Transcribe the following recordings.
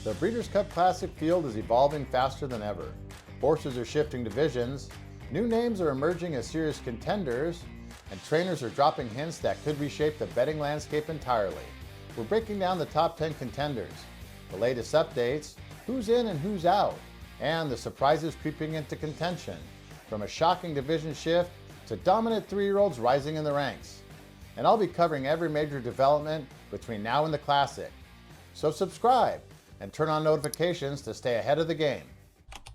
The Breeders' Cup Classic field is evolving faster than ever. Horses are shifting divisions, new names are emerging as serious contenders, and trainers are dropping hints that could reshape the betting landscape entirely. We're breaking down the top 10 contenders, the latest updates, who's in and who's out, and the surprises creeping into contention, from a shocking division shift to dominant 3-year-olds rising in the ranks. And I'll be covering every major development between now and the Classic. So subscribe and turn on notifications to stay ahead of the game.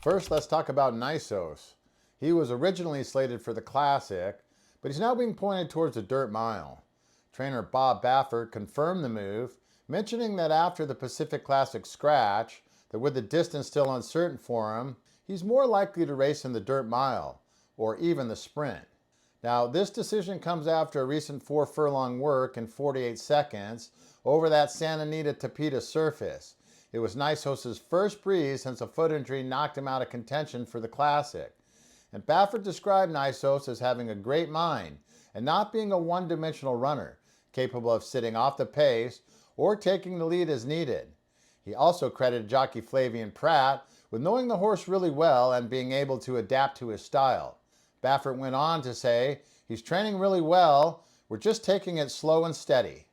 First, let's talk about Nysos. He was originally slated for the Classic, but he's now being pointed towards the dirt mile. Trainer Bob Baffert confirmed the move, mentioning that after the Pacific Classic scratch, that with the distance still uncertain for him, he's more likely to race in the dirt mile, or even the sprint. Now, this decision comes after a recent 4-furlong work in 48 seconds over that Santa Anita Tapeta surface. It was Nysos' first breeze since a foot injury knocked him out of contention for the Classic. And Baffert described Nysos as having a great mind and not being a one-dimensional runner, capable of sitting off the pace or taking the lead as needed. He also credited jockey Flavien Prat with knowing the horse really well and being able to adapt to his style. Baffert went on to say, "He's training really well, we're just taking it slow and steady."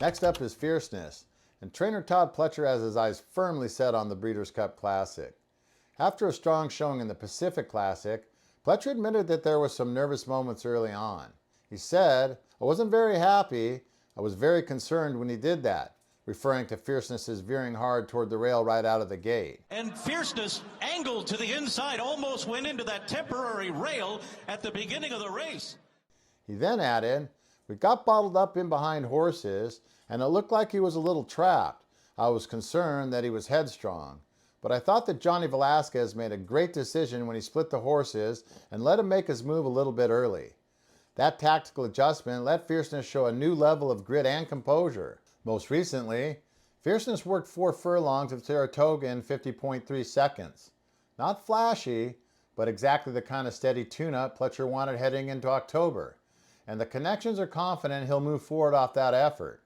Next up is Fierceness, and trainer Todd Pletcher has his eyes firmly set on the Breeders' Cup Classic. After a strong showing in the Pacific Classic, Pletcher admitted that there were some nervous moments early on. He said, "I wasn't very happy, I was very concerned when he did that," referring to Fierceness's veering hard toward the rail right out of the gate. And Fierceness angled to the inside, almost went into that temporary rail at the beginning of the race. He then added, "We got bottled up in behind horses, and it looked like he was a little trapped. I was concerned that he was headstrong. But I thought that Johnny Velasquez made a great decision when he split the horses and let him make his move a little bit early. That tactical adjustment let Fierceness show a new level of grit and composure. Most recently, Fierceness worked 4 furlongs at Saratoga in 50.3 seconds. Not flashy, but exactly the kind of steady tune-up Pletcher wanted heading into October. And the connections are confident he'll move forward off that effort."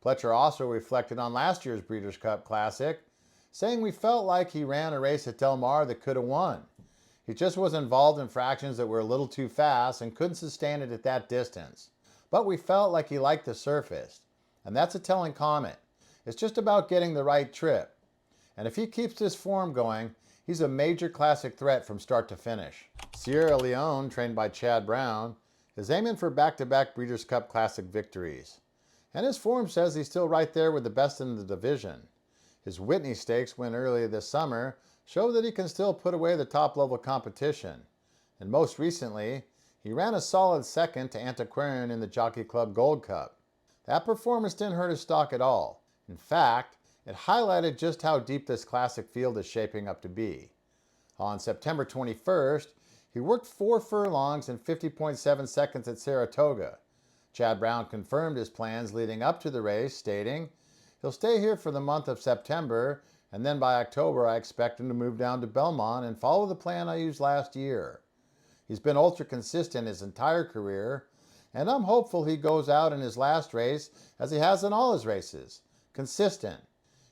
Pletcher also reflected on last year's Breeders' Cup Classic, saying, "We felt like he ran a race at Del Mar that could have won. He just was involved in fractions that were a little too fast and couldn't sustain it at that distance. But we felt like he liked the surface. And that's a telling comment. It's just about getting the right trip. And if he keeps this form going, he's a major Classic threat from start to finish." Sierra Leone, trained by Chad Brown, is aiming for back-to-back Breeders' Cup Classic victories. And his form says he's still right there with the best in the division. His Whitney Stakes win earlier this summer show that he can still put away the top-level competition. And most recently, he ran a solid second to Antiquarian in the Jockey Club Gold Cup. That performance didn't hurt his stock at all. In fact, it highlighted just how deep this Classic field is shaping up to be. On September 21st, he worked 4 furlongs in 50.7 seconds at Saratoga. Chad Brown confirmed his plans leading up to the race, stating, "He'll stay here for the month of September, and then by October I expect him to move down to Belmont and follow the plan I used last year." He's been ultra consistent his entire career, and I'm hopeful he goes out in his last race as he has in all his races. Consistent.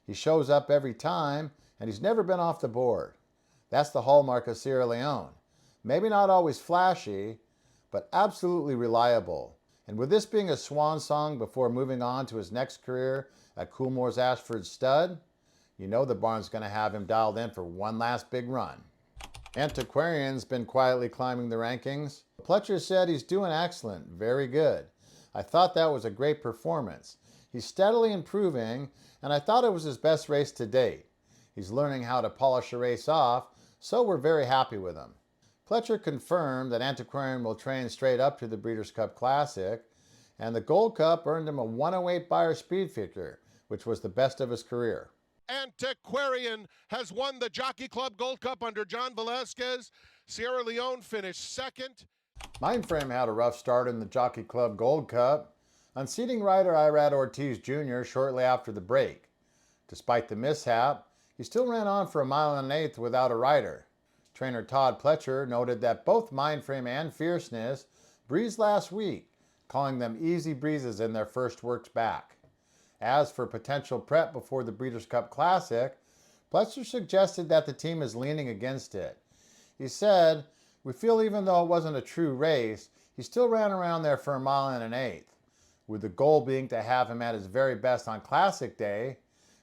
He shows up every time, and he's never been off the board. That's the hallmark of Sierra Leone. Maybe not always flashy, but absolutely reliable. And with this being a swan song before moving on to his next career at Coolmore's Ashford Stud, you know the barn's going to have him dialed in for one last big run. Antiquarian's been quietly climbing the rankings. Pletcher said he's doing excellent, very good. I thought that was a great performance. He's steadily improving, and I thought it was his best race to date. He's learning how to polish a race off, so we're very happy with him. Pletcher confirmed that Antiquarian will train straight up to the Breeders' Cup Classic, and the Gold Cup earned him a 108 Beyer speed figure, which was the best of his career. Antiquarian has won the Jockey Club Gold Cup under John Velasquez. Sierra Leone finished second. Mindframe had a rough start in the Jockey Club Gold Cup, unseating rider Irad Ortiz Jr. shortly after the break. Despite the mishap, he still ran on for a mile and an eighth without a rider. Trainer Todd Pletcher noted that both Mindframe and Fierceness breezed last week, calling them easy breezes in their first works back. As for potential prep before the Breeders' Cup Classic, Pletcher suggested that the team is leaning against it. He said, "We feel even though it wasn't a true race, he still ran around there for a mile and an eighth. With the goal being to have him at his very best on Classic Day,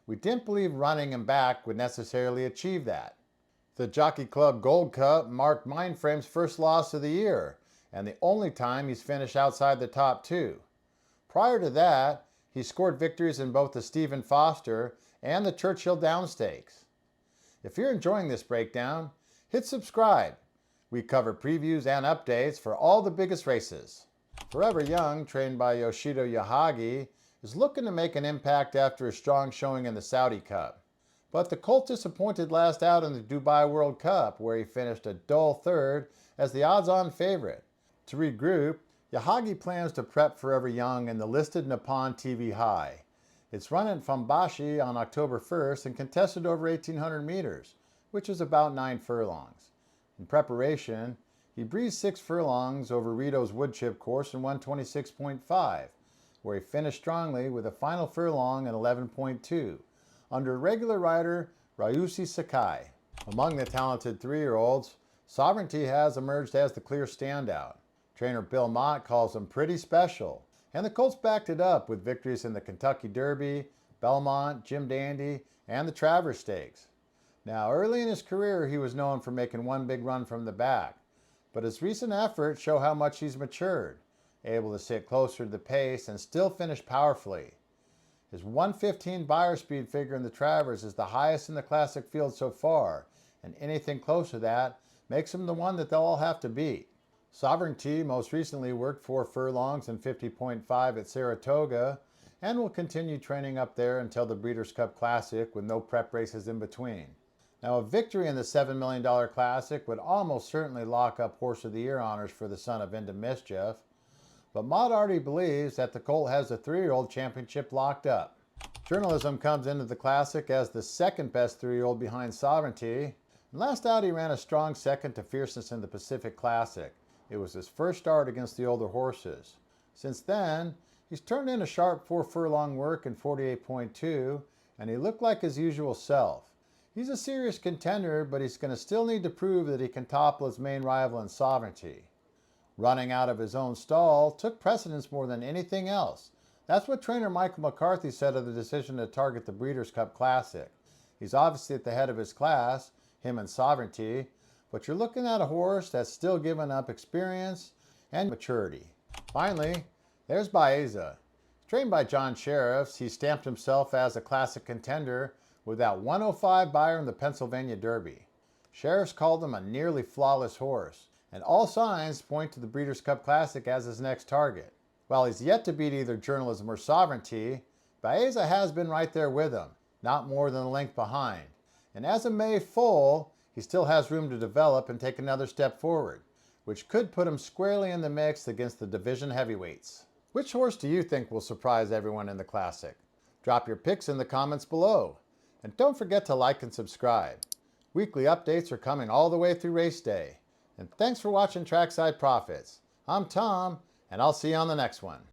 we didn't believe running him back would necessarily achieve that." The Jockey Club Gold Cup marked Mindframe's first loss of the year, and the only time he's finished outside the top 2. Prior to that, he scored victories in both the Stephen Foster and the Churchill Downs Stakes. If you're enjoying this breakdown, hit subscribe. We cover previews and updates for all the biggest races. Forever Young, trained by Yoshito Yahagi, is looking to make an impact after a strong showing in the Saudi Cup. But the colt disappointed last out in the Dubai World Cup, where he finished a dull third as the odds-on favorite. To regroup, Yahagi plans to prep Forever Young in the listed Nippon TV High. It's run at Fambashi on October 1st and contested over 1,800 meters, which is about 9 furlongs. In preparation, he breezed 6 furlongs over Rito's woodchip course in 126.5, where he finished strongly with a final furlong at 11.2, under regular rider Ryushi Sakai. Among the talented 3-year-olds, Sovereignty has emerged as the clear standout. Trainer Bill Mott calls him pretty special, and the colts backed it up with victories in the Kentucky Derby, Belmont, Jim Dandy, and the Travers Stakes. Now, early in his career, he was known for making one big run from the back, but his recent efforts show how much he's matured, able to sit closer to the pace and still finish powerfully. His 1:15 buyer speed figure in the Travers is the highest in the Classic field so far, and anything close to that makes him the one that they'll all have to beat. Sovereignty most recently worked 4 furlongs and 50.5 at Saratoga, and will continue training up there until the Breeders' Cup Classic with no prep races in between. Now, a victory in the $7 million Classic would almost certainly lock up Horse of the Year honors for the son of Into Mischief, but Mott already believes that the colt has the 3-year-old championship locked up. Journalism comes into the Classic as the second best 3-year-old behind Sovereignty, and last out he ran a strong second to Fierceness in the Pacific Classic. It was his first start against the older horses. Since then, he's turned in a sharp 4 furlong work in 48.2, and he looked like his usual self. He's a serious contender, but he's going to still need to prove that he can topple his main rival in Sovereignty. Running out of his own stall took precedence more than anything else. That's what trainer Michael McCarthy said of the decision to target the Breeders' Cup Classic. He's obviously at the head of his class, him and Sovereignty, but you're looking at a horse that's still giving up experience and maturity. Finally, there's Baza. Trained by John Sheriffs, he stamped himself as a Classic contender with that 105 buyer in the Pennsylvania Derby. Sheriffs called him a nearly flawless horse, and all signs point to the Breeders' Cup Classic as his next target. While he's yet to beat either Journalism or Sovereignty, Baza has been right there with him, not more than a length behind. And as a May foal, he still has room to develop and take another step forward, which could put him squarely in the mix against the division heavyweights. Which horse do you think will surprise everyone in the Classic? Drop your picks in the comments below. And don't forget to like and subscribe. Weekly updates are coming all the way through race day. And thanks for watching Trackside Profits. I'm Tom, and I'll see you on the next one.